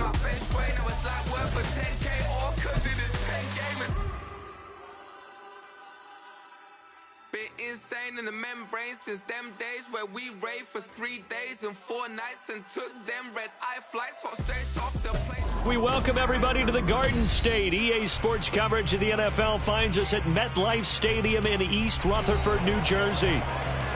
my bench way, now it's like worth for 10K or cause it is pen gaming. Been insane in the membrane since them days where we raved for 3 days and 4 nights and took them red-eye flights hot straight off the plane. We welcome everybody to the Garden State. EA Sports coverage of the NFL finds us at MetLife Stadium in East Rutherford, New Jersey.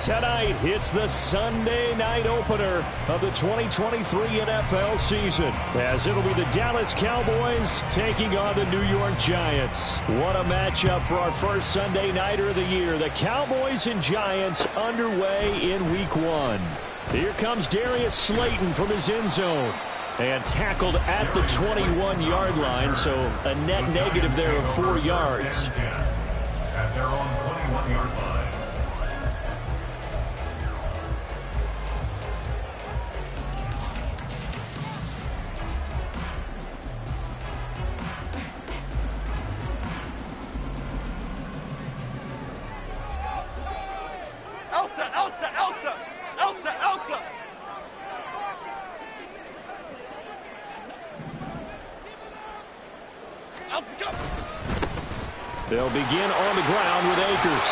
Tonight, it's the Sunday night opener of the 2023 NFL season, as it'll be the Dallas Cowboys taking on the New York Giants. What a matchup for our first Sunday nighter of the year. The Cowboys and Giants underway in Week 1. Here comes Darius Slayton from his end zone. And tackled at the 21-yard line, so a net negative there of 4 yards. At their own 21-yard line. Elsa! They'll begin on the ground with Akers.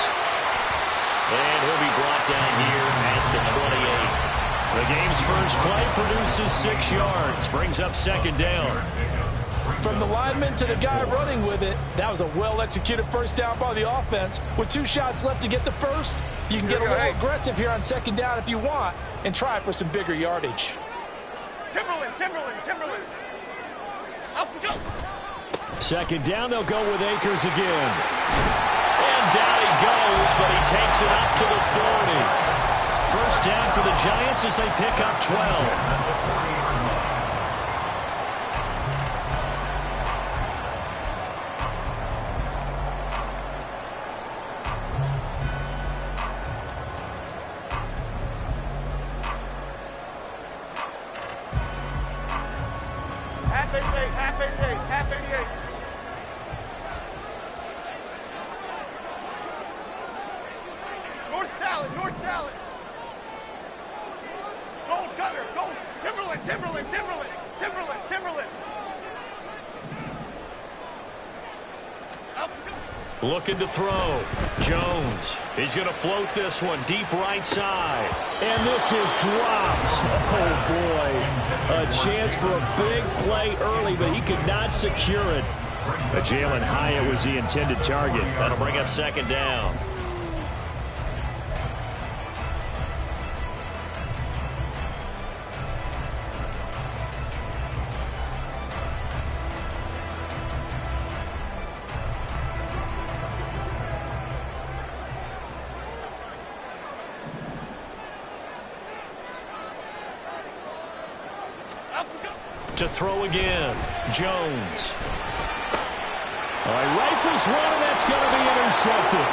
And he'll be brought down here at the 28. The game's first play produces 6 yards, brings up second down. From the lineman to the guy running with it, that was a well-executed first down by the offense. With 2 shots left to get the first, you can get a little aggressive here on second down if you want and try for some bigger yardage. Timberland. Up we go. Second down, they'll go with Akers again. And down he goes, but he takes it up to the 40. First down for the Giants as they pick up 12. Half 88. North salad. Gold cutter, gold. Timberland. Up. Looking to throw. Jones. He's going to float this one deep right side. And this is dropped. Oh, boy. A chance for a big play early, but he could not secure it. Jalen Hyatt was the intended target. That'll bring up second down. To throw again, Jones. Rifles one, and that's going to be intercepted.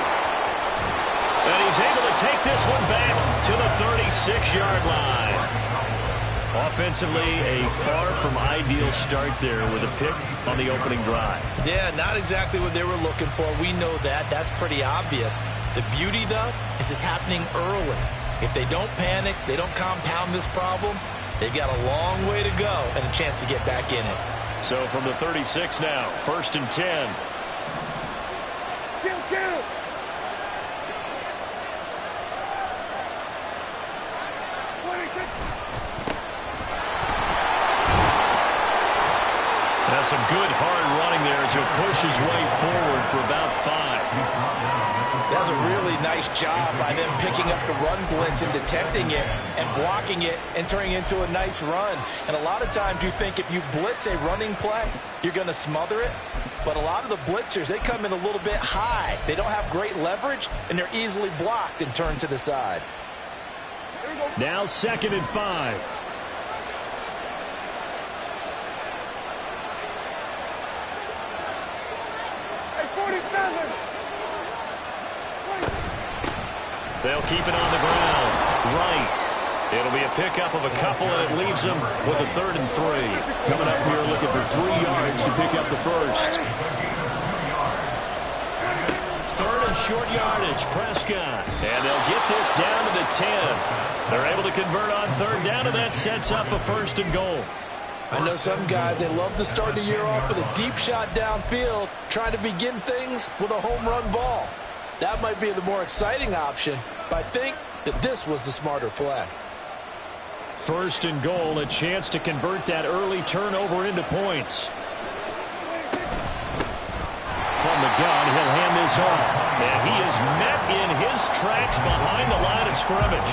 And he's able to take this one back to the 36-yard line. Offensively, a far from ideal start there with a pick on the opening drive. Yeah, not exactly what they were looking for. We know that. That's pretty obvious. The beauty, though, is it's happening early. If they don't panic, they don't compound this problem, they've got a long way to go and a chance to get back in it. So from the 36 now, 1st and 10. Kill. That's some good hard running there as he'll push his way forward for about 5. That's a really nice job by them picking up the run blitz and detecting it and blocking it and turning it into a nice run. And a lot of times you think if you blitz a running play, you're going to smother it. But a lot of the blitzers, they come in a little bit high. They don't have great leverage, and they're easily blocked and turned to the side. Now 2nd and 5. They'll keep it on the ground. Right. It'll be a pickup of a couple, and it leaves them with a 3rd and 3. Coming up here looking for 3 yards to pick up the first. 3rd and short yardage, Prescott. And they'll get this down to the 10. They're able to convert on 3rd down, and that sets up a 1st and goal. I know some guys, they love to start the year off with a deep shot downfield, trying to begin things with a home run ball. That might be the more exciting option, but I think that this was the smarter play. First and goal, a chance to convert that early turnover into points. From the gun, he'll hand this off. And he is met in his tracks behind the line of scrimmage.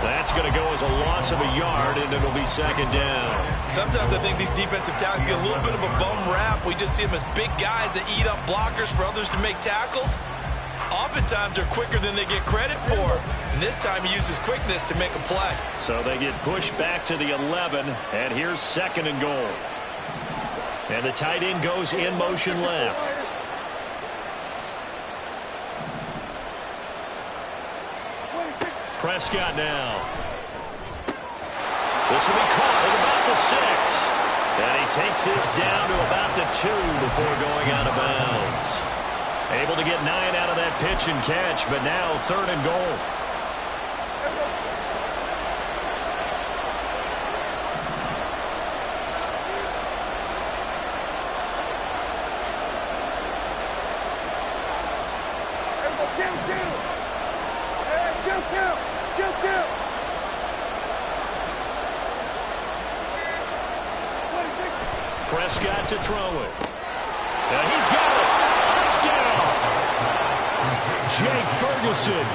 That's going to go as a loss of a yard, and it'll be second down. Sometimes I think these defensive tackles get a little bit of a bum rap. We just see them as big guys that eat up blockers for others to make tackles. Oftentimes they're quicker than they get credit for. And this time he uses quickness to make a play. So they get pushed back to the 11, and here's second and goal. And the tight end goes in motion left. Prescott now. This will be caught at about the 6. And he takes this down to about the 2 before going out of bounds. Able to get 9 out of that pitch and catch, but now third and goal. Prescott to throw it. And he's got it. Touchdown. Jake Ferguson.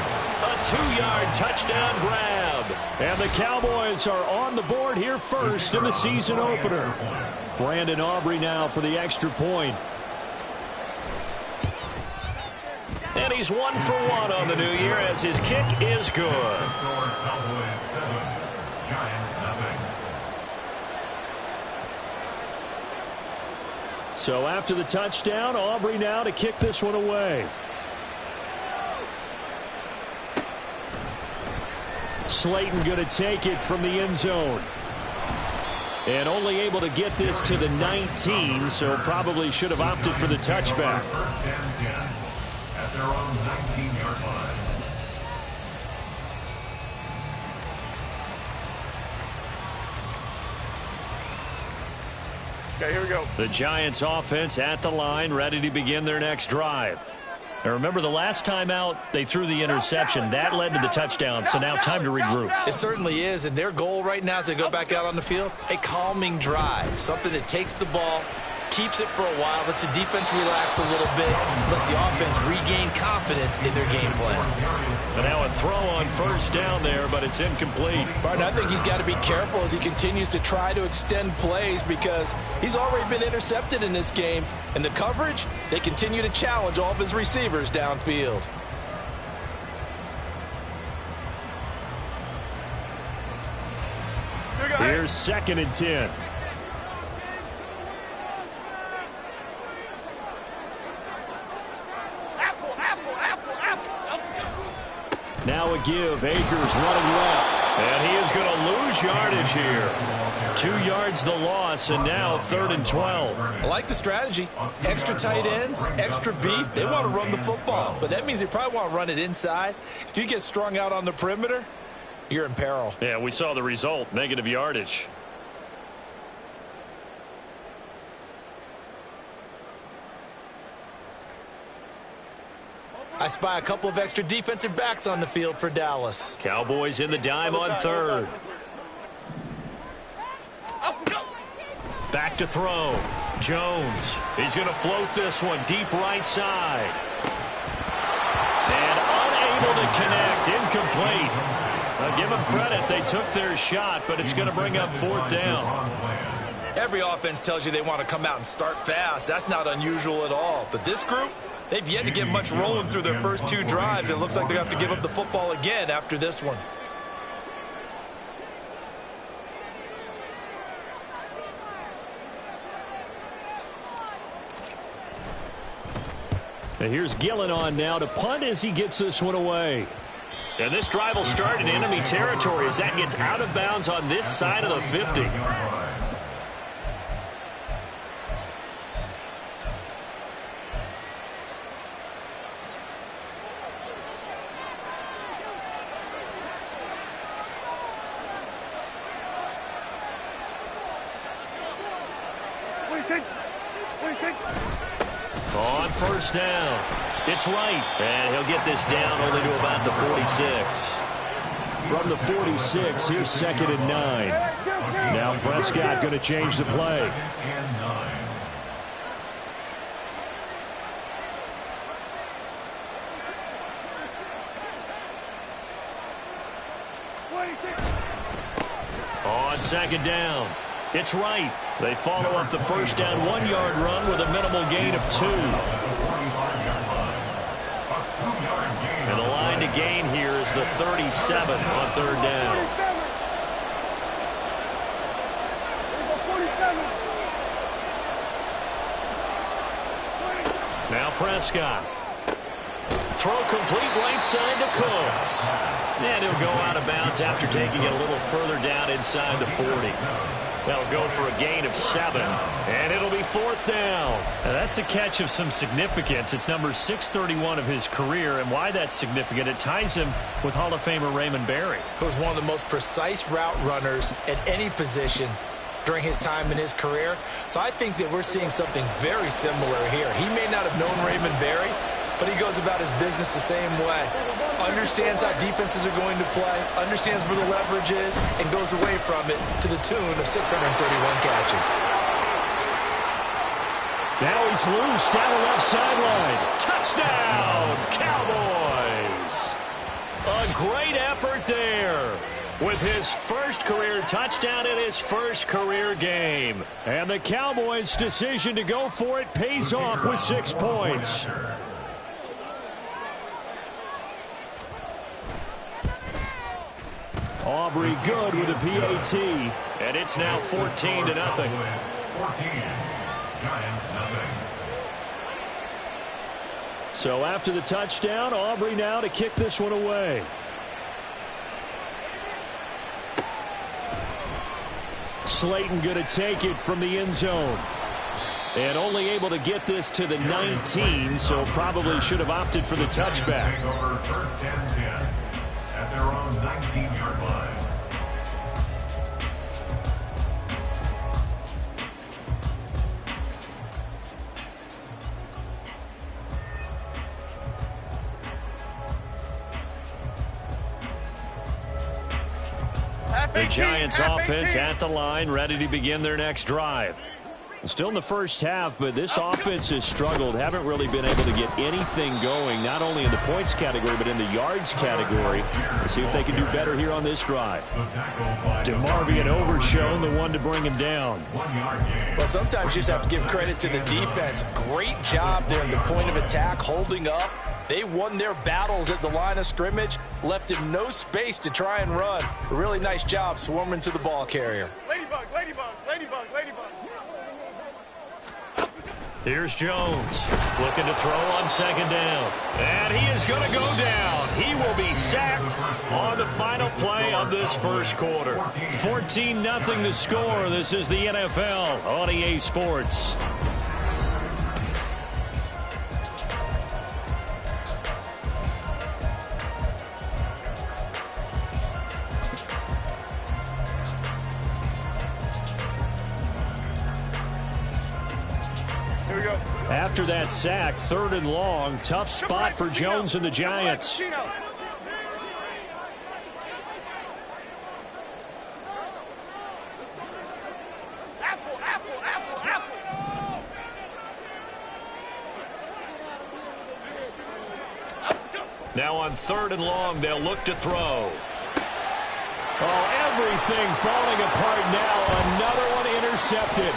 A 2-yard touchdown grab. And the Cowboys are on the board here first in the season opener. Brandon Aubrey now for the extra point. And he's 1 for 1 on the new year as his kick is good. Cowboys 7, Giants nothing. So after the touchdown, Aubrey now to kick this one away. Slayton going to take it from the end zone. And only able to get this to the 19, so probably should have opted for the touchback. First and 10 at their own 19-yard line. Okay, here we go. The Giants offense at the line, ready to begin their next drive. Now remember, the last time out, they threw the interception. That led to the touchdown, so now time to regroup. It certainly is, and their goal right now as they go back out on the field, a calming drive, something that takes the ball, keeps it for a while, lets the defense relax a little bit, lets the offense regain confidence in their game plan. And now a throw on first down there, but it's incomplete. Barton, I think he's got to be careful as he continues to try to extend plays because he's already been intercepted in this game. And the coverage, they continue to challenge all of his receivers downfield. Here's second and 10. Now a give. Akers running left. And he is going to lose yardage here. 2 yards the loss, and now third and 12. I like the strategy. Extra tight ends, extra beef. They want to run the football, but that means they probably want to run it inside. If you get strung out on the perimeter, you're in peril. Yeah, we saw the result. Negative yardage. I spy a couple of extra defensive backs on the field for Dallas. Cowboys in the dime on third. Back to throw. Jones. He's going to float this one deep right side. And unable to connect. Incomplete. Now give them credit. They took their shot, but it's going to bring up fourth down. Every offense tells you they want to come out and start fast. That's not unusual at all. But this group, they've yet to get much rolling through their first 2 drives. And it looks like they're going to have to give up the football again after this one. And here's Gillen on now to punt as he gets this one away. And this drive will start in enemy territory as that gets out of bounds on this side of the 50. On first down, it's right, and he'll get this down only to about the 46. From the 46, here's 2nd and 9. Now Prescott going to change the play. On 2nd down, it's right. They follow up the first down 1-yard run with a minimal gain of 2. And the line to gain here is the 37 on 3rd down. Now Prescott. Throw complete right side to Cooks. And he'll go out of bounds after taking it a little further down inside the 40. That'll go for a gain of 7, and it'll be 4th down. Now that's a catch of some significance. It's number 631 of his career, and why that's significant, it ties him with Hall of Famer Raymond Berry, who was one of the most precise route runners at any position during his time in his career. So I think that we're seeing something very similar here. He may not have known Raymond Berry, but he goes about his business the same way. Understands how defenses are going to play, understands where the leverage is, and goes away from it to the tune of 631 catches. Now he's loose down the left sideline. Touchdown, Cowboys! A great effort there with his first career touchdown in his first career game. And the Cowboys' decision to go for it pays off with 6 points. Aubrey good with a PAT, and it's now 14-0. 14, Giants nothing. So after the touchdown, Aubrey now to kick this one away. Slayton going to take it from the end zone. And only able to get this to the 19, so probably should have opted for the touchback. Take over 1st and 10 at their own 19-yard line. The Giants offense at the line, ready to begin their next drive. Still in the first half, but this offense has struggled. Haven't really been able to get anything going, not only in the points category, but in the yards category. Let's see if they can do better here on this drive. DeMarvion Overshown, the one to bring him down. Well, sometimes you just have to give credit to the defense. Great job there at the point of attack, holding up. They won their battles at the line of scrimmage, left him no space to try and run. A really nice job swarming to the ball carrier. Ladybug, ladybug, ladybug, ladybug. Here's Jones looking to throw on 2nd down. And he is going to go down. He will be sacked on the final play of this first quarter. 14-0 the score. This is the NFL on EA Sports. After that sack, 3rd and long, tough spot for Jones and the Giants. Apple, apple, apple, apple. Now on 3rd and long, they'll look to throw. Oh, everything falling apart now. Another one intercepted.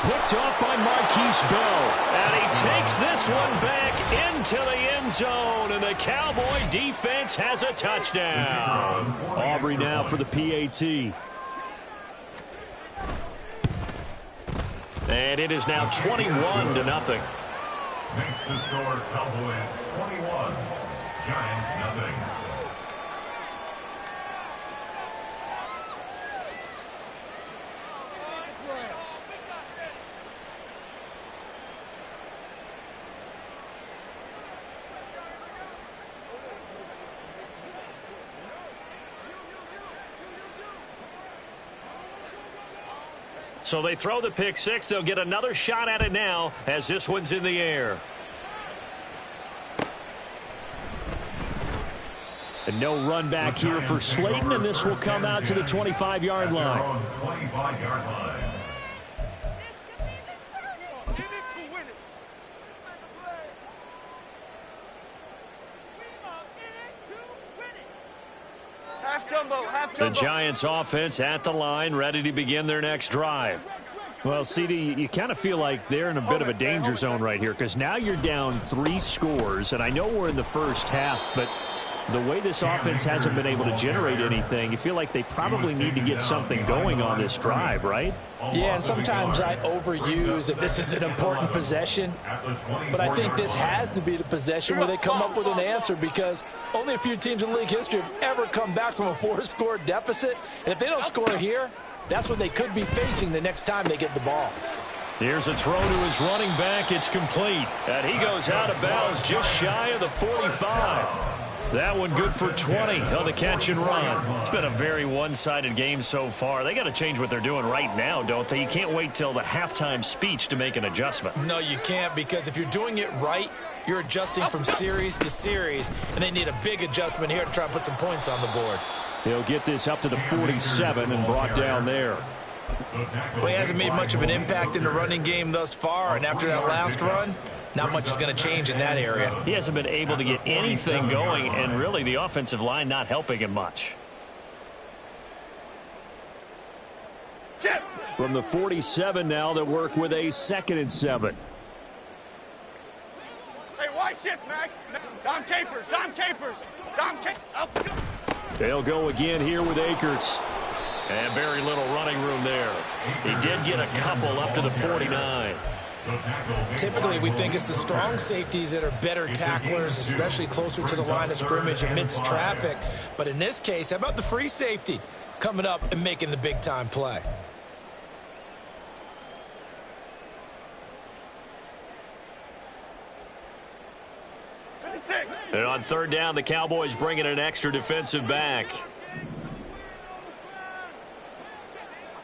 Picked off by Marquise Bell. And he takes this one back into the end zone. And the Cowboy defense has a touchdown. Aubrey now for the PAT. And it is now 21-0. Makes the score Cowboys 21, Giants nothing. So they throw the pick six. They'll get another shot at it now as this one's in the air. And no run back here for Slayton, and this will come out to the 25-yard line. 25-yard line. The Giants offense at the line, ready to begin their next drive. Well, CD, you kind of feel like they're in a bit of a danger zone right here because now you're down 3 scores, and I know we're in the first half, but the way this offense hasn't been able to generate anything, you feel like they probably need to get something going on this drive, right? Yeah, and sometimes I overuse that this is an important possession, but I think this has to be the possession where they come up with an answer because only a few teams in league history have ever come back from a 4-score deficit, and if they don't score here, that's what they could be facing the next time they get the ball. Here's a throw to his running back. It's complete, and he goes out of bounds just shy of the 45. That one good for 20 on the catch and run. It's been a very one-sided game so far. They got to change what they're doing right now, don't they? You can't wait till the halftime speech to make an adjustment. No, you can't, because if you're doing it right, you're adjusting from series to series, and they need a big adjustment here to try and put some points on the board. He'll get this up to the 47 and brought down there. Well, he hasn't made much of an impact in the running game thus far, and after that last run, not much is going to change in that area. He hasn't been able to get anything going, and really the offensive line not helping him much. From the 47 now, they'll work with a 2nd and 7. Hey, why shift, Mac? Dom Capers, Dom Capers, Dom Capers. They'll go again here with Akers. And very little running room there. He did get a couple up to the 49. Typically, we think it's the strong safeties that are better tacklers, especially closer to the line of scrimmage amidst traffic. But in this case, how about the free safety coming up and making the big-time play? And on 3rd down, the Cowboys bring in an extra defensive back.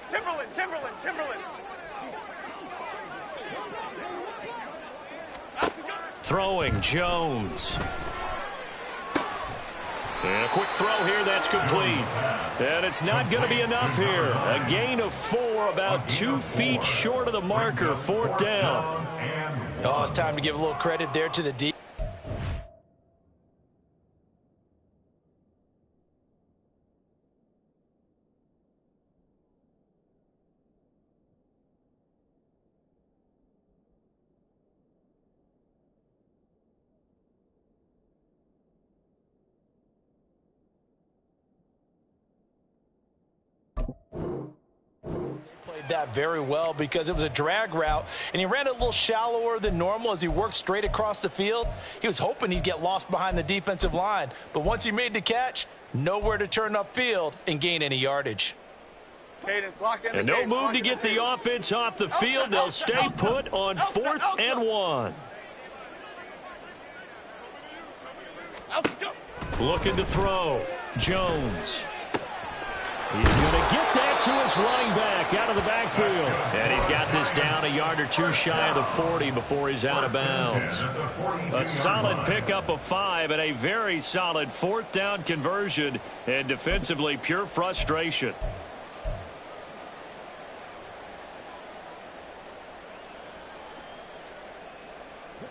Timberland. Throwing, Jones. And a quick throw here, that's complete. And it's not going to be enough here. A gain of 4, about 2 feet short of the marker, 4th down. Oh, it's time to give a little credit there to the D. That very well because it was a drag route and he ran a little shallower than normal as he worked straight across the field. He was hoping he'd get lost behind the defensive line, but once he made the catch, nowhere to turn upfield and gain any yardage. And no move to get the offense off the field. They'll stay put on 4th and 1. Looking to throw. Jones. He's going to get that to his running back out of the backfield. And he's got this down a yard or 2 shy of the 40 before he's out of bounds. A solid pickup of 5 and a very solid 4th down conversion. And defensively, pure frustration.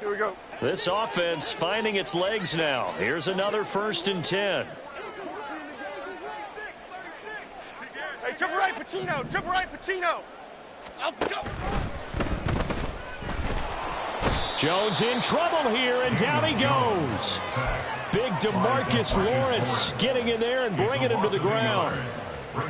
Here we go. This offense finding its legs now. Here's another 1st and 10. Hey, triple right, Pacino. Jones in trouble here, and down he goes. Big DeMarcus Lawrence getting in there and bringing him to the ground.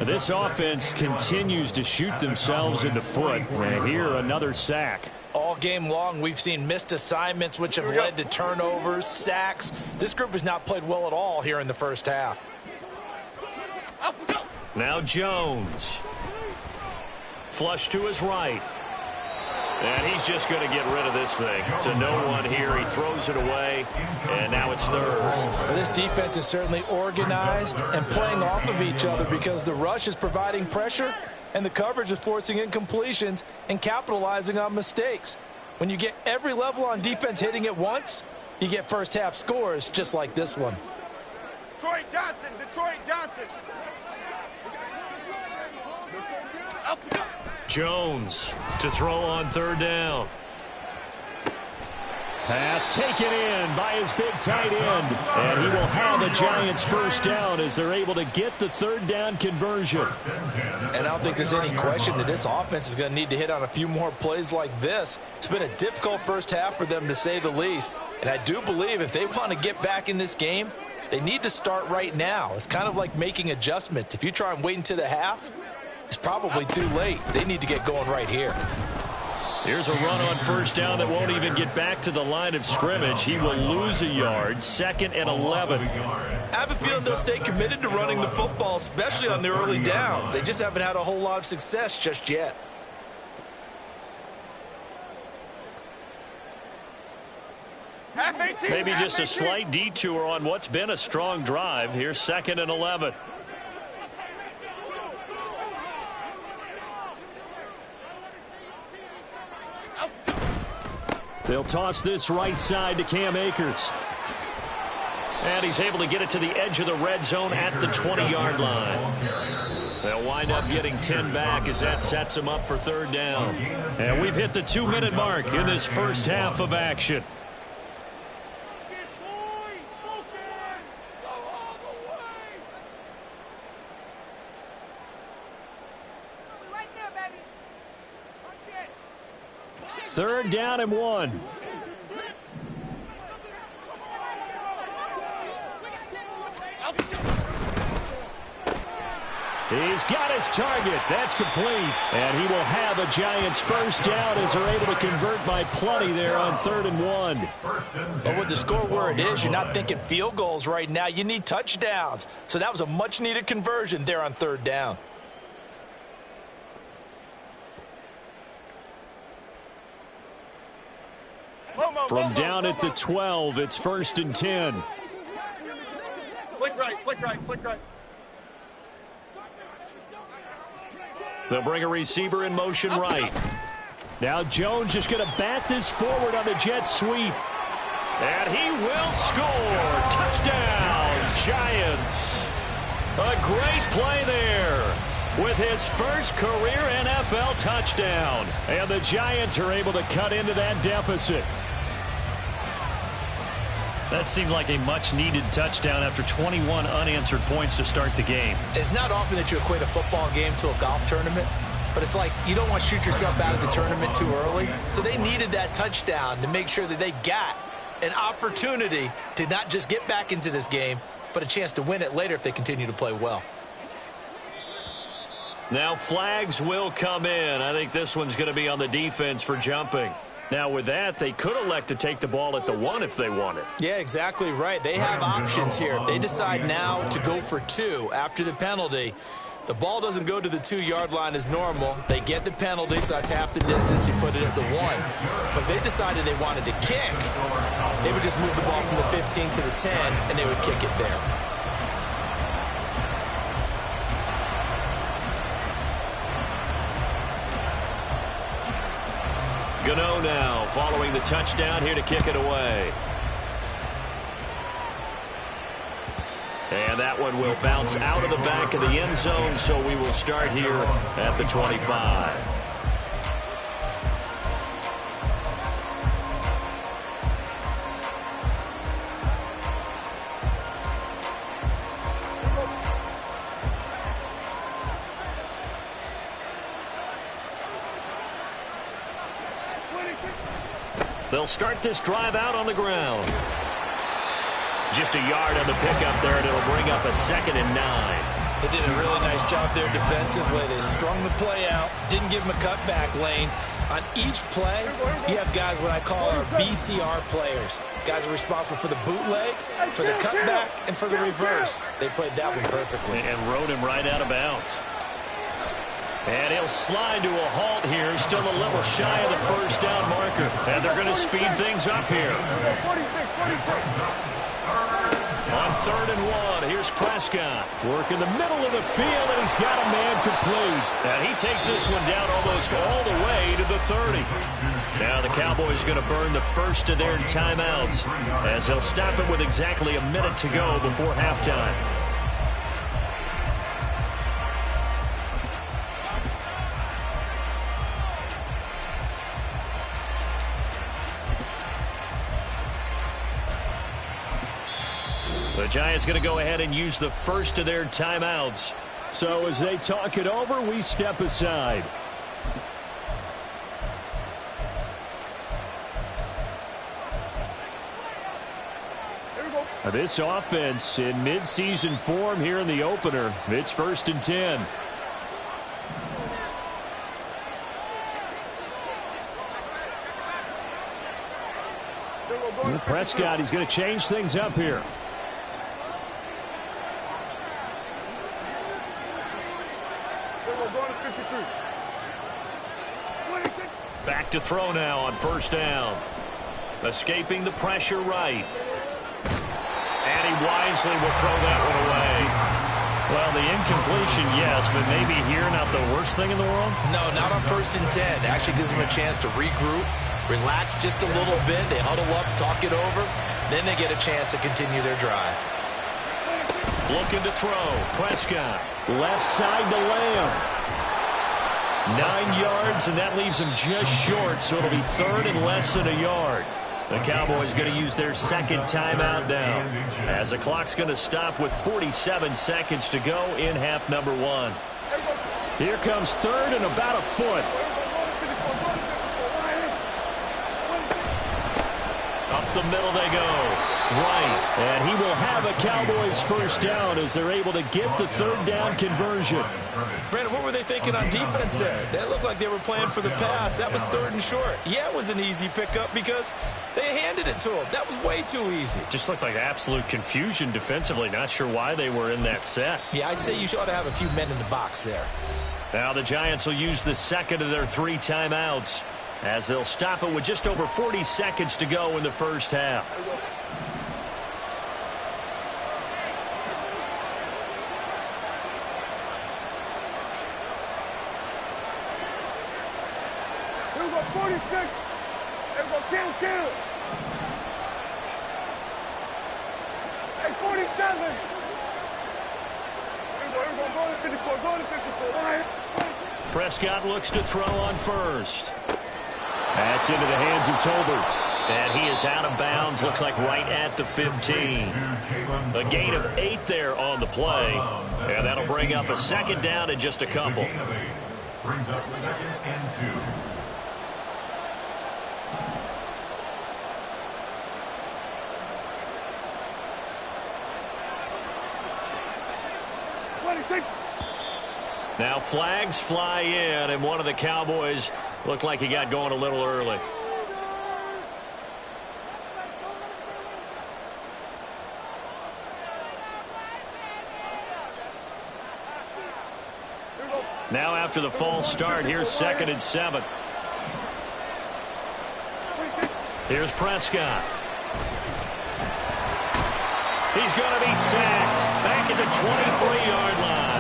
This offense continues to shoot themselves in the foot. And here, another sack. All game long, we've seen missed assignments, which have led to turnovers, sacks. This group has not played well at all here in the first half. Now Jones. Flush to his right. And he's just going to get rid of this thing. To no one here. He throws it away. And now it's 3rd. Well, this defense is certainly organized and playing off of each other because the rush is providing pressure and the coverage is forcing incompletions and capitalizing on mistakes. When you get every level on defense hitting at once, you get first-half scores just like this one. Detroit Johnson, Detroit Johnson. Jones to throw on third down. Pass taken in by his big tight end. And he will have a Giants first down as they're able to get the third down conversion. And I don't think there's any question that this offense is going to need to hit on a few more plays like this. It's been a difficult first half for them, to say the least. And I do believe if they want to get back in this game, they need to start right now. It's kind of like making adjustments. If you try and wait until the half, it's probably too late. They need to get going right here. Here's a run on first down that won't even get back to the line of scrimmage. He will lose a yard, 2nd and 11. I have a feeling they'll stay committed to running the football, especially on the early downs. They just haven't had a whole lot of success just yet. Maybe just a slight detour on what's been a strong drive. Here's 2nd and 11. They'll toss this right side to Cam Akers. And he's able to get it to the edge of the red zone at the 20-yard line. They'll wind up getting 10 back as that sets him up for third down. And we've hit the 2-minute mark in this first half of action. Third down and 1. He's got his target. That's complete. And he will have a Giants first down as they're able to convert by plenty there on 3rd and 1. But with the score where it is, you're not thinking field goals right now. You need touchdowns. So that was a much-needed conversion there on 3rd down. From down at the 12, it's 1st and 10. Flick right, flick right, flick right. They'll bring a receiver in motion right. Now Jones just going to bat this forward on the jet sweep. And he will score. Touchdown, Giants. A great play there with his first career NFL touchdown. And the Giants are able to cut into that deficit. That seemed like a much-needed touchdown after 21 unanswered points to start the game. It's not often that you equate a football game to a golf tournament, but it's like you don't want to shoot yourself out of the tournament too early. So they needed that touchdown to make sure that they got an opportunity to not just get back into this game, but a chance to win it later if they continue to play well. Now flags will come in. I think this one's going to be on the defense for jumping. Now with that, they could elect to take the ball at the 1 if they wanted. Yeah, exactly right. They have options here. If they decide now to go for 2 after the penalty, the ball doesn't go to the 2-yard line as normal. They get the penalty, so that's half the distance. You put it at the 1. But if they decided they wanted to kick, they would just move the ball from the 15 to the 10, and they would kick it there. Gano now following the touchdown here to kick it away. And that one will bounce out of the back of the end zone, so we will start here at the 25. They'll start this drive out on the ground. Just a yard on the pickup there, and it'll bring up a 2nd and 9. They did a really nice job there defensively. They strung the play out, didn't give them a cutback lane. On each play, you have guys what I call our BCR players. Guys are responsible for the bootleg, for the cutback, and for the reverse. They played that one perfectly. And rode him right out of bounds. And he'll slide to a halt here, still a little shy of the first down marker. And they're going to speed things up here. On 3rd and 1, here's Prescott. Working the middle of the field, and he's got a man complete. And he takes this one down almost all the way to the 30. Now the Cowboys going to burn the first of their timeouts as they'll stop it with exactly a minute to go before halftime. The Giants going to go ahead and use the first of their timeouts. So as they talk it over, we step aside. This offense in midseason form here in the opener. It's 1st and 10. Prescott, he's going to change things up here. Back to throw now on 1st down. Escaping the pressure right. And he wisely will throw that one away. Well, the incompletion, yes, but maybe here not the worst thing in the world? No, not on 1st and 10. Actually gives them a chance to regroup, relax just a little bit. They huddle up, talk it over. Then they get a chance to continue their drive. Looking to throw. Prescott. Left side to Lamb. 9 yards, and that leaves him just short, so it'll be 3rd and less than a yard. The Cowboys going to use their second timeout now, as the clock's going to stop with 47 seconds to go in half number 1. Here comes 3rd and about a foot. Up the middle they go. Right, and he will have a Cowboys 1st down as they're able to get the 3rd down conversion. Brandon, what were they thinking on defense there? They looked like they were playing for the pass. That was 3rd and short. Yeah, it was an easy pickup because they handed it to him. That was way too easy. Just looked like absolute confusion defensively. Not sure why they were in that set. Yeah, I'd say you ought to have a few men in the box there. Now the Giants will use the second of their 3 timeouts as they'll stop it with just over 40 seconds to go in the first half. Here we go, 46. Here we go, kill. Hey, 47. Here we go, go to 54, go to 54. Right. Prescott looks to throw on 1st. That's into the hands of Tolbert. And he is out of bounds, looks like right at the 15. A gain of 8 there on the play. And that'll bring up a 2nd down in just a couple. Brings up 2nd and 2. Now flags fly in, and one of the Cowboys looked like he got going a little early. Now after the false start, here's 2nd and 7. Here's Prescott. He's going to be sacked back at the 23-yard line.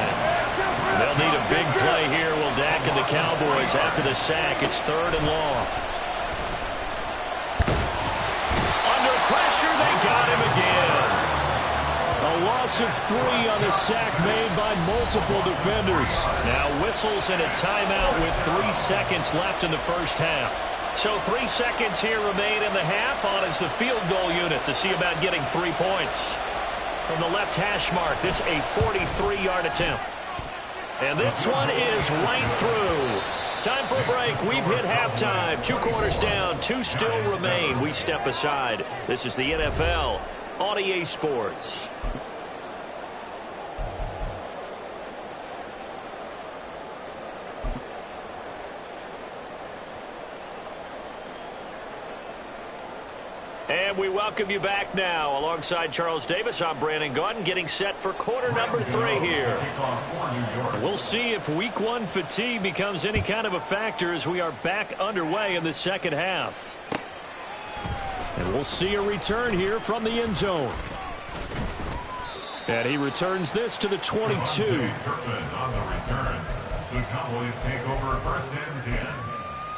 They'll need a big play here. Will Dak and the Cowboys after the sack. It's 3rd and long. Under pressure, they got him again. A loss of 3 on the sack made by multiple defenders. Now whistles and a timeout with 3 seconds left in the first half. So 3 seconds here remain in the half. On is the field goal unit to see about getting 3 points. From the left hash mark, this a 43-yard attempt. And this one is right through. Time for a break. We've hit halftime. 2 quarters down. 2 still remain. We step aside. This is the NFL on EA Sports. And we welcome you back now. Alongside Charles Davis, I'm Brandon Gaudin, getting set for quarter number 3 here. We'll see if week 1 fatigue becomes any kind of a factor as we are back underway in the second half. And we'll see a return here from the end zone. And he returns this to the 22. Turpin on the return. The Cowboys take over 1st and 10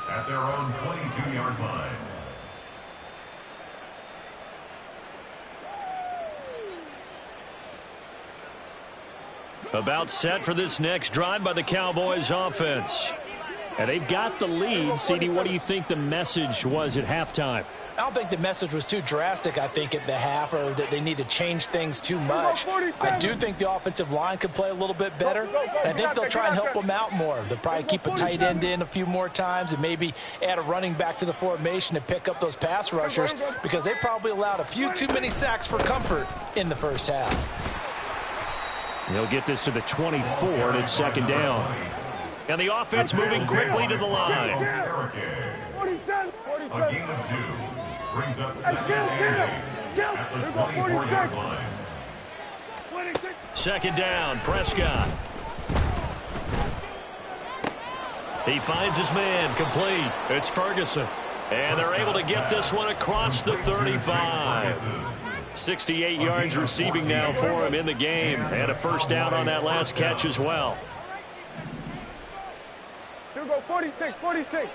at their own 22-yard line. About set for this next drive by the Cowboys offense. And they've got the lead. CD, what do you think the message was at halftime? I don't think the message was too drastic, I think, at the half, or that they need to change things too much. I do think the offensive line could play a little bit better, and I think they'll try and help them out more. They'll probably keep a tight end in a few more times and maybe add a running back to the formation to pick up those pass rushers, because they probably allowed a few too many sacks for comfort in the first half. They'll get this to the 24, and it's 2nd down. And the offense moving quickly to the line. A gain of 2 brings up 2nd and 8 at the 24-yard line. 2nd down, Prescott. He finds his man, complete. It's Ferguson. And they're able to get this one across the 35. 68 yards receiving now for him in the game. And a 1st down on that last catch as well. Here we go, 46, 46.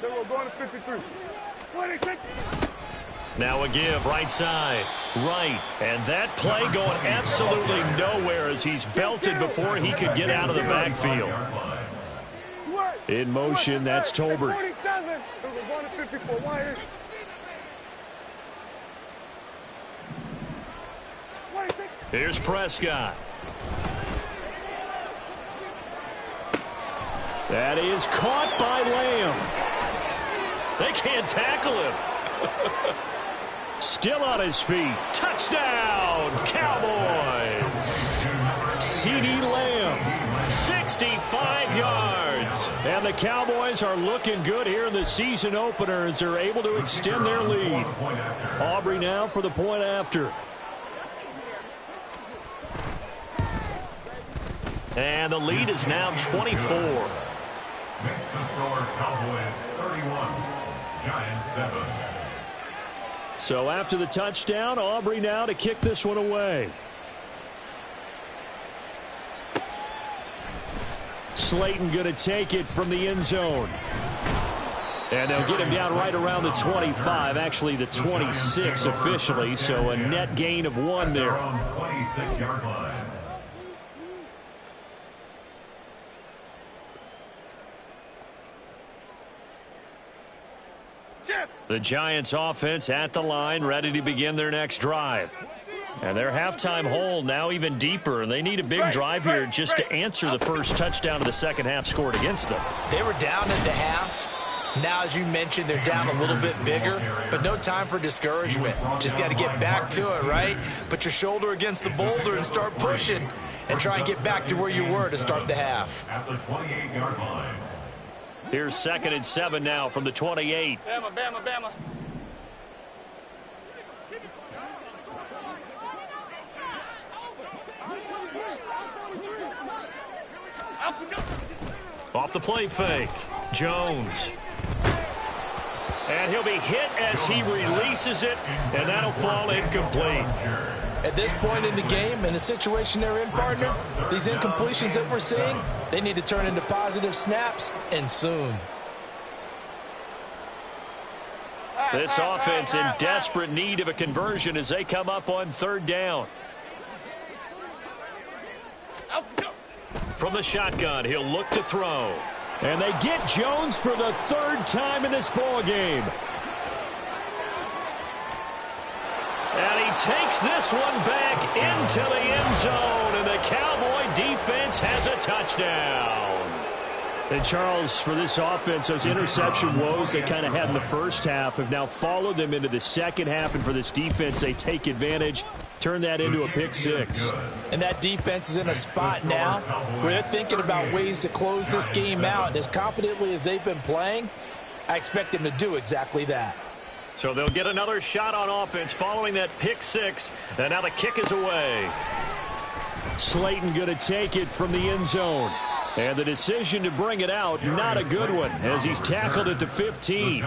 Then we're going to 53. 46. Now a give, right side, right. And that play going absolutely nowhere as he's belted before he could get out of the backfield. In motion, that's Tolbert. 47. We're going to 54. Why is it? Here's Prescott. That is caught by Lamb. They can't tackle him. Still on his feet. Touchdown, Cowboys. CeeDee Lamb, 65 yards. And the Cowboys are looking good here in the season opener as they're able to extend their lead. Aubrey now for the point after. And the lead is now 24. Makes the score Cowboys 31, Giants 7. So after the touchdown, Aubrey now to kick this one away. Slayton going to take it from the end zone. And they'll get him down right around the 25, actually the 26 officially, so a net gain of 1 there. 26-yard line. The Giants offense at the line, ready to begin their next drive. And their halftime hole now even deeper, and they need a big drive here just to answer the first touchdown of the second half scored against them. They were down at the half. Now, as you mentioned, they're down a little bit bigger, but no time for discouragement. Just got to get back to it, right? Put your shoulder against the boulder and start pushing and try and get back to where you were to start the half. At the 28-yard line. Here's 2nd and 7 now from the 28. Bama, Bama, Bama. Off the play fake, Jones. And he'll be hit as he releases it, and that'll fall incomplete. At this point in the game, in the situation they're in, partner, these incompletions that we're seeing, they need to turn into positive snaps, and soon. This offense in desperate need of a conversion as they come up on 3rd down. From the shotgun, he'll look to throw. And they get Jones for the 3rd time in this ball game. And he takes this one back into the end zone, and the Cowboy defense has a touchdown. And Charles, for this offense, those interception woes they kind of had in the first half have now followed them into the second half, and for this defense, they take advantage, turn that into a pick 6. And that defense is in a spot now where they're thinking about ways to close this game out. And as confidently as they've been playing, I expect them to do exactly that. So they'll get another shot on offense following that pick 6, and now the kick is away. Slayton going to take it from the end zone. And the decision to bring it out, not a good one, as he's tackled at the 15.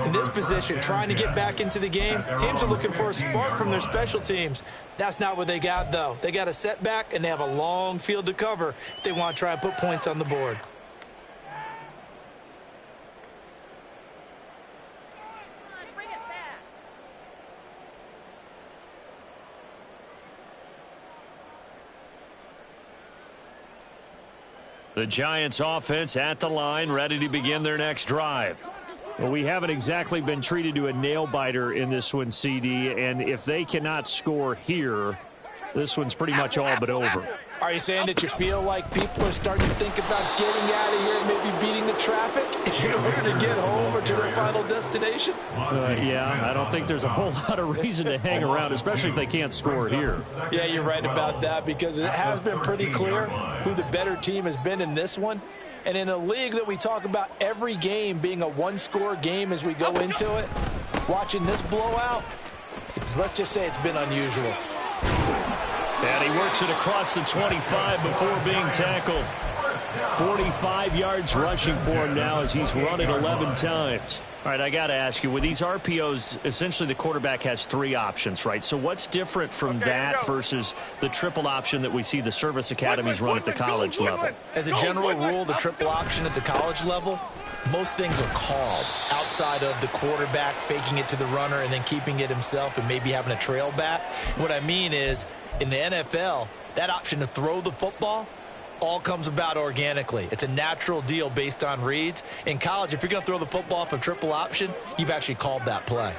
In this position, trying to get back into the game, teams are looking for a spark from their special teams. That's not what they got, though. They got a setback, and they have a long field to cover if they want to try and put points on the board. The Giants offense at the line, ready to begin their next drive. Well, we haven't exactly been treated to a nail-biter in this one, CD, and if they cannot score here, this one's pretty much all but over. Are you saying that you feel like people are starting to think about getting out of here and maybe beating the traffic in order to get home or to their final destination? Yeah, I don't think there's a whole lot of reason to hang around, especially if they can't score here. Yeah, you're right about that, because it has been pretty clear who the better team has been in this one. And in a league that we talk about every game being a one-score game as we go into it, watching this blowout, let's just say it's been unusual. And he works it across the 25 before being tackled. 45 yards rushing for him now as he's run it 11 times. All right, I got to ask you, with these RPOs, essentially the quarterback has 3 options, right? So what's different from that versus the triple option that we see the service academies run at the college level? As a general rule, the triple option at the college level, most things are called outside of the quarterback faking it to the runner and then keeping it himself and maybe having a trail back. What I mean is, in the NFL, that option to throw the football all comes about organically. It's a natural deal based on reads. In college, if you're going to throw the football off a triple option, you've actually called that play.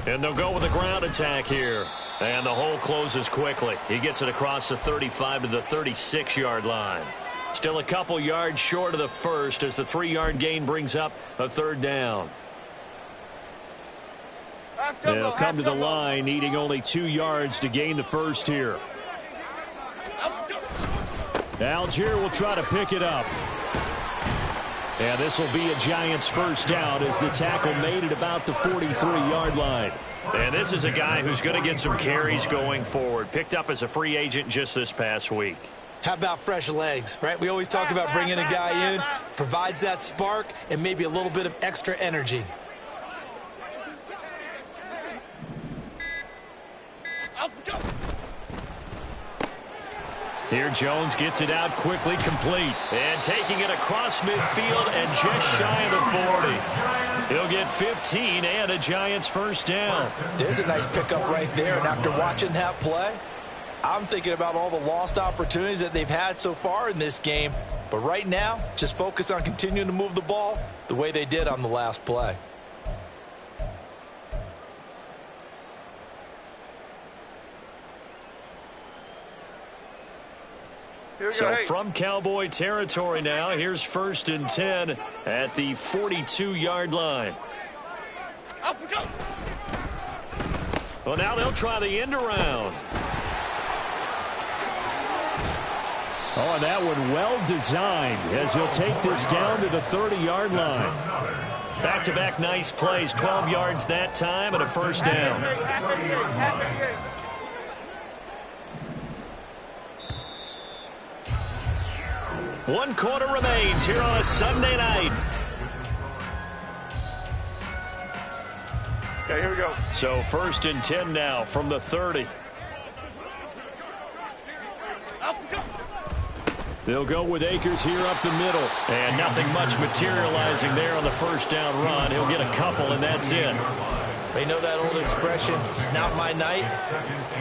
And they'll go with a ground attack here. And the hole closes quickly. He gets it across the 35 to the 36-yard line. Still a couple yards short of the first as the 3-yard gain brings up a 3rd down. They'll come to the line, needing only 2 yards to gain the first here. Algier will try to pick it up. And this will be a Giants first down as the tackle made at about the 43-yard line. And this is a guy who's going to get some carries going forward. Picked up as a free agent just this past week. How about fresh legs, right? We always talk about bringing a guy in, provides that spark and maybe a little bit of extra energy. Here Jones gets it out quickly, complete. And taking it across midfield and just shy of the 40. He'll get 15 and a Giants first down. There's a nice pickup right there. And after watching that play, I'm thinking about all the lost opportunities that they've had so far in this game. But right now, just focus on continuing to move the ball the way they did on the last play. So from Cowboy territory now, here's 1st and 10 at the 42-yard line. Well, now they'll try the end around. Oh, and that one well designed as he'll take this down to the 30-yard line. Back-to-back nice plays, 12 yards that time and a first down. One quarter remains here on a Sunday night. Okay, here we go. So 1st and 10 now from the 30. They'll go with Akers here up the middle. And nothing much materializing there on the first down run. He'll get a couple, and that's it. They know that old expression, it's not my night.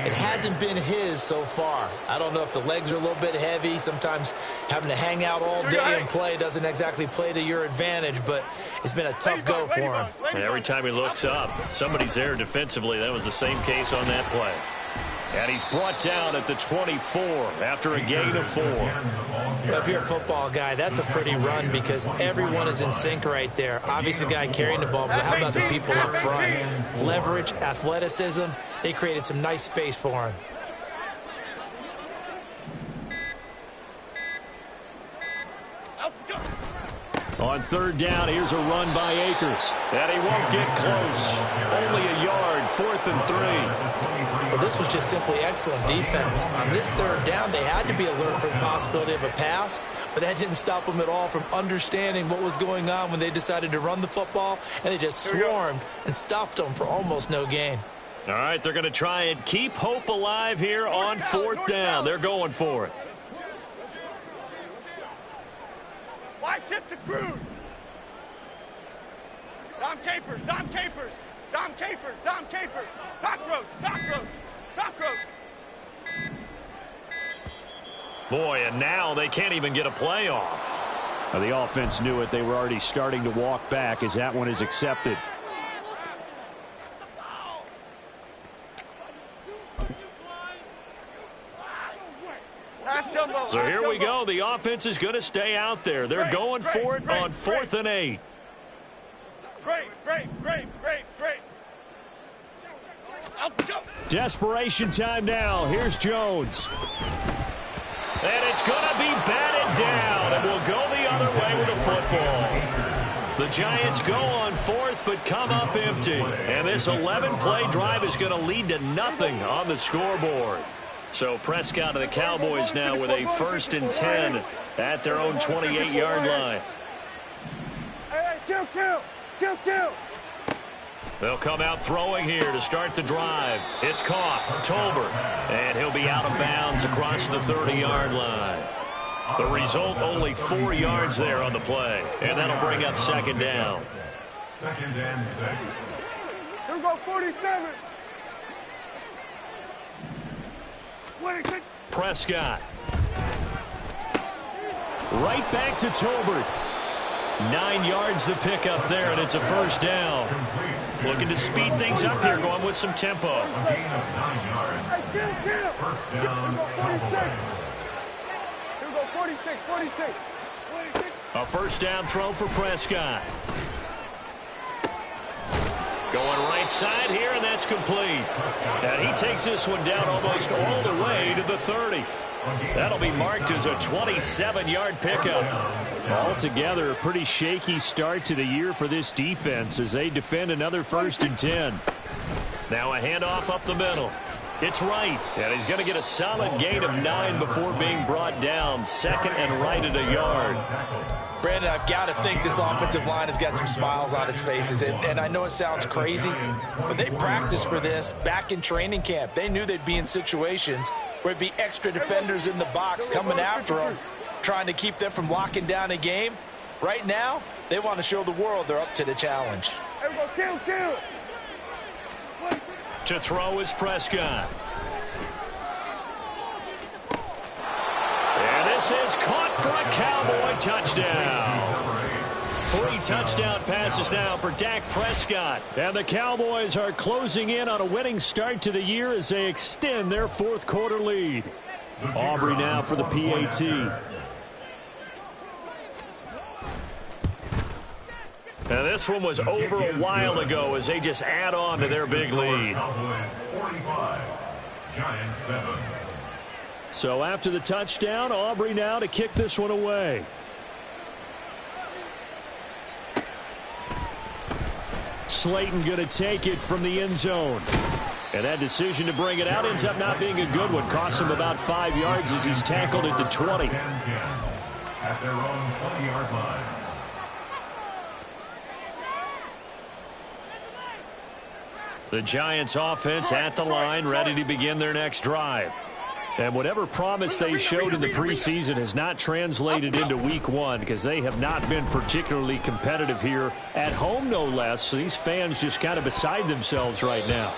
It hasn't been his so far. I don't know if the legs are a little bit heavy. Sometimes having to hang out all day and play doesn't exactly play to your advantage, but it's been a tough go for him. And every time he looks up, somebody's there defensively. That was the same case on that play. And he's brought down at the 24 after a gain of 4. If you're a football guy, that's a pretty run because everyone is in sync right there. Obviously, the guy carrying the ball, but how about the people up front? Leverage, athleticism, they created some nice space for him. On 3rd down, here's a run by Akers. And he won't get close. Only a yard, 4th and 3. Well, this was just simply excellent defense. On this third down, they had to be alert for the possibility of a pass, but that didn't stop them at all from understanding what was going on when they decided to run the football, and they just swarmed and stuffed them for almost no gain. All right, they're going to try and keep hope alive here on 4th down. They're going for it. Wide shift to Crude. Dom Capers, Dom Capers, Dom Capers, Dom Capers. Cockroach, cockroach, cockroach. Boy, and now they can't even get a play off. Now, the offense knew it. They were already starting to walk back as that one is accepted. So here we go. The offense is going to stay out there. They're going for it on 4th and 8. Great. Desperation time now. Here's Jones. And it's going to be batted down, and we'll go the other way with the football. The Giants go on 4th, but come up empty. And this 11-play drive is going to lead to nothing on the scoreboard. So Prescott and the Cowboys now with a 1st and 10 at their own 28-yard line. Hey, kill. They'll come out throwing here to start the drive. It's caught. Tolbert. And he'll be out of bounds across the 30-yard line. The result, only 4 yards there on the play. And that'll bring up 2nd down. 2nd and 6. Here we go, 47. Prescott. Right back to Tolbert. 9 yards the pick up there, and it's a 1st down. Looking to speed things up here, going with some tempo. A gain of 9 yards. 1st down, Cowboys. Here we go, 46. A 1st down throw for Prescott. Going right side here, and that's complete. And he takes this one down almost all the way to the 30. That'll be marked as a 27-yard pickup. Altogether, a pretty shaky start to the year for this defense as they defend another 1st and 10. Now a handoff up the middle. It's right, and he's going to get a solid gain of 9 before being brought down. 2nd and right at a yard. Brandon, I've got to think this offensive line has got some smiles on its faces. And I know it sounds crazy, but they practiced for this back in training camp. They knew they'd be in situations where it'd be extra defenders in the box coming after them, trying to keep them from locking down a game. Right now, they want to show the world they're up to the challenge. Kill. To throw is Prescott. And this is caught for a Cowboy touchdown. 3 touchdown passes now for Dak Prescott. And the Cowboys are closing in on a winning start to the year as they extend their 4th quarter lead. Aubrey now for the PAT. Now this one was over a while ago as they just add on to their big lead. Cowboys 45, Giants 7. So after the touchdown, Aubrey now to kick this one away. Slayton going to take it from the end zone. And that decision to bring it out ends up not being a good one. Costs him about 5 yards as he's tackled at the 20. At their own 20-yard line. The Giants offense at the line, ready to begin their next drive. And whatever promise they showed in the preseason has not translated into week 1 because they have not been particularly competitive here at home, no less. So these fans just kind of beside themselves right now.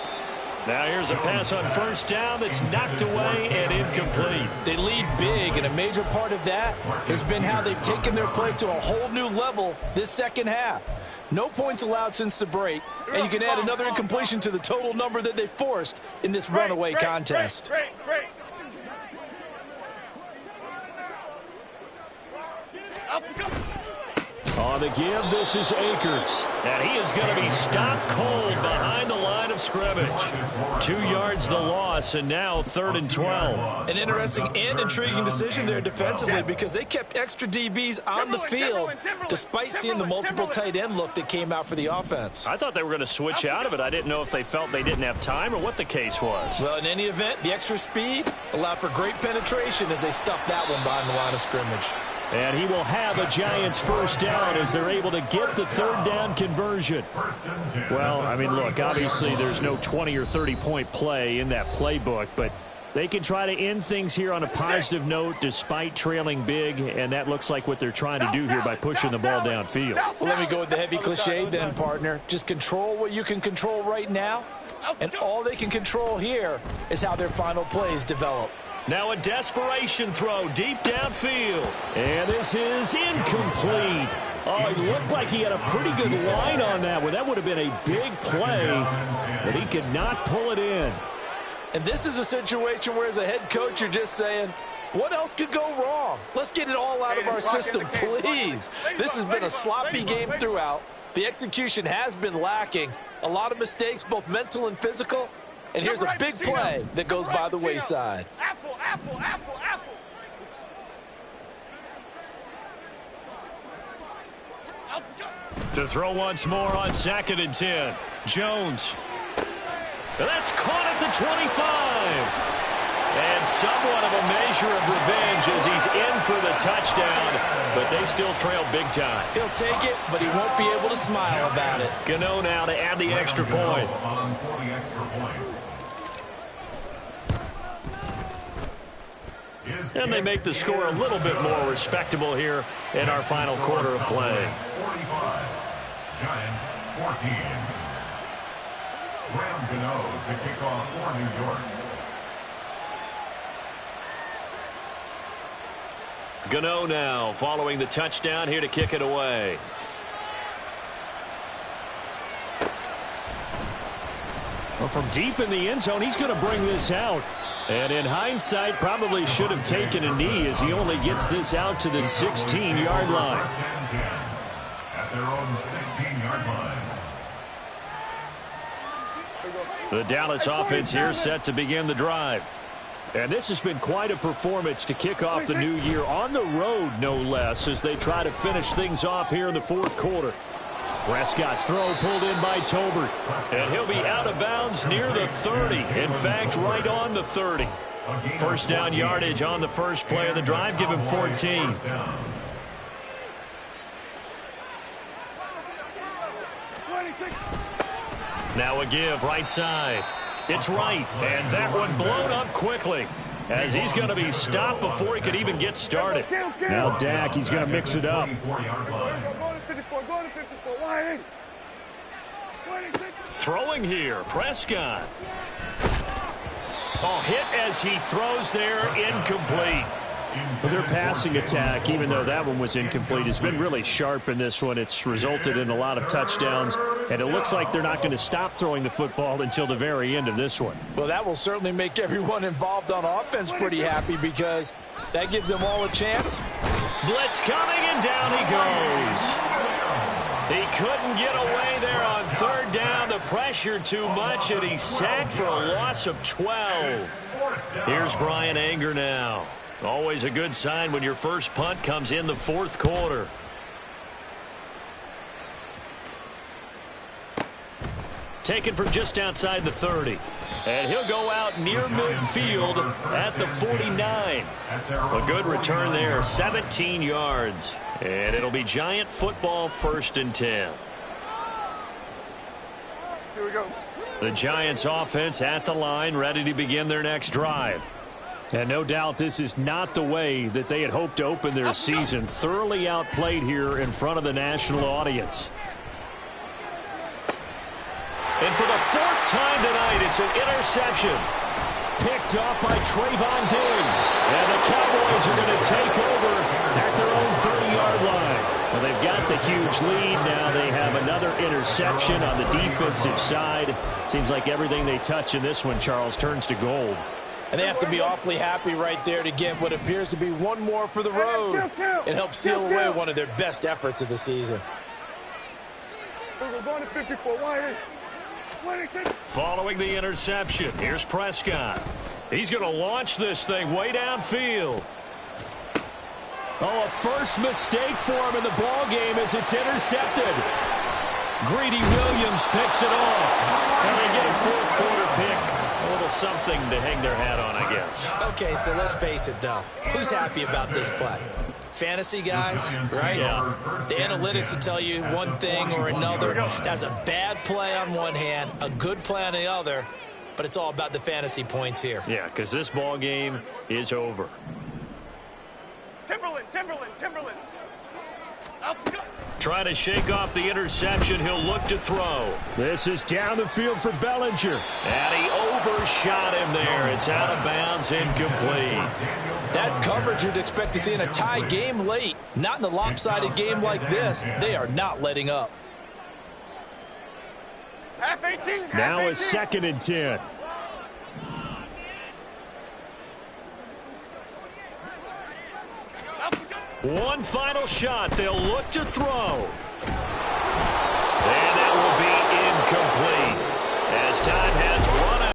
Now here's a pass on 1st down that's knocked away and incomplete. They lead big, and a major part of that has been how they've taken their play to a whole new level this 2nd half. No points allowed since the break, and you can add another incompletion to the total number that they forced in this runaway contest. Great. On the give, this is Akers. And he is going to be stopped cold behind the line of scrimmage. 2 yards the loss, and now 3rd and 12. An interesting and intriguing decision there defensively because they kept extra DBs on the field despite seeing the multiple tight end look that came out for the offense. I thought they were going to switch out of it. I didn't know if they felt they didn't have time or what the case was. Well, in any event, the extra speed allowed for great penetration as they stuffed that one behind the line of scrimmage. And he will have a Giants first down as they're able to get the 3rd down conversion. Well, I mean, look, obviously there's no 20 or 30-point play in that playbook, but they can try to end things here on a positive note despite trailing big, and that looks like what they're trying to do here by pushing the ball downfield. Well, let me go with the heavy cliche then, partner. Just control what you can control right now, and all they can control here is how their final plays develop. Now a desperation throw deep downfield. And this is incomplete. Oh, it looked like he had a pretty good line on that one. That would have been a big play, but he could not pull it in. And this is a situation where as a head coach you're just saying, what else could go wrong? Let's get it all out of our system, please. This has been a sloppy game throughout. The execution has been lacking. A lot of mistakes, both mental and physical. And here's a big play that goes by the wayside. Apple, apple, apple, apple. To throw once more on 2nd and 10. Jones. And that's caught at the 25. And somewhat of a measure of revenge as he's in for the touchdown, but they still trail big time. He'll take it, but he won't be able to smile about it. Gano now to add the extra point. And they make the score a little bit more respectable here in our final quarter of play. 45, Giants 14. Graham Gano to kick off for New York. Gano now following the touchdown here to kick it away. Well, from deep in the end zone, he's going to bring this out. And in hindsight, probably should have taken a knee as he only gets this out to the 16-yard line. At their own 16-yard line. The Dallas offense here set to begin the drive. And this has been quite a performance to kick off the new year on the road, no less, as they try to finish things off here in the 4th quarter. Prescott's throw pulled in by Tolbert, and he'll be out of bounds near the 30. In fact, right on the 30. First down yardage on the first play of the drive. Give him 14. Now a give right side. It's right, and that one blown up quickly as he's going to be stopped before he could even get started. Now Dak, he's going to mix it up. Throwing here, Prescott. Oh, hit as he throws there, incomplete. Well, their passing attack, even though that one was incomplete, has been really sharp in this one. It's resulted in a lot of touchdowns, and it looks like they're not going to stop throwing the football until the very end of this one. Well, that will certainly make everyone involved on offense pretty happy because that gives them all a chance. Blitz coming, and down he goes. He couldn't get away there on 3rd down. The pressure too much, and he's sacked for a loss of 12. Here's Brian Anger now. Always a good sign when your first punt comes in the 4th quarter. Taken from just outside the 30. And he'll go out near midfield at the 49. A good return there, 17 yards. And it'll be Giant football 1st and 10. Here we go. The Giants offense at the line, ready to begin their next drive. And no doubt this is not the way that they had hoped to open their season. Thoroughly outplayed here in front of the national audience. And for the 4th time tonight, it's an interception. Picked up by Trayvon Diggs. And the Cowboys are going to take over at their own 30-yard line. Well, they've got the huge lead. Now they have another interception on the defensive side. Seems like everything they touch in this one, Charles, turns to gold. And they have to be awfully happy right there to get what appears to be one more for the road. It helps seal away one of their best efforts of the season. We're going to 54. Following the interception, here's Prescott. He's going to launch this thing way downfield. Oh, a first mistake for him in the ball game as it's intercepted. Greedy Williams picks it off. And they get a fourth quarter pick. A little something to hang their hat on, I guess. Okay, so let's face it, though. Who's happy about this play? Fantasy guys, right? Yeah. The analytics will tell you one thing or another. That's a bad play on one hand, a good play on the other, but it's all about the fantasy points here. Yeah, because this ball game is over. Timberland. Trying to shake off the interception. He'll look to throw. This is down the field for Bellinger. And he overshot him there. It's out of bounds, incomplete. That's coverage you'd expect to see in a tie game late. Not in a lopsided game like this. They are not letting up. Half 18. Now a 2nd and 10. One final shot. They'll look to throw.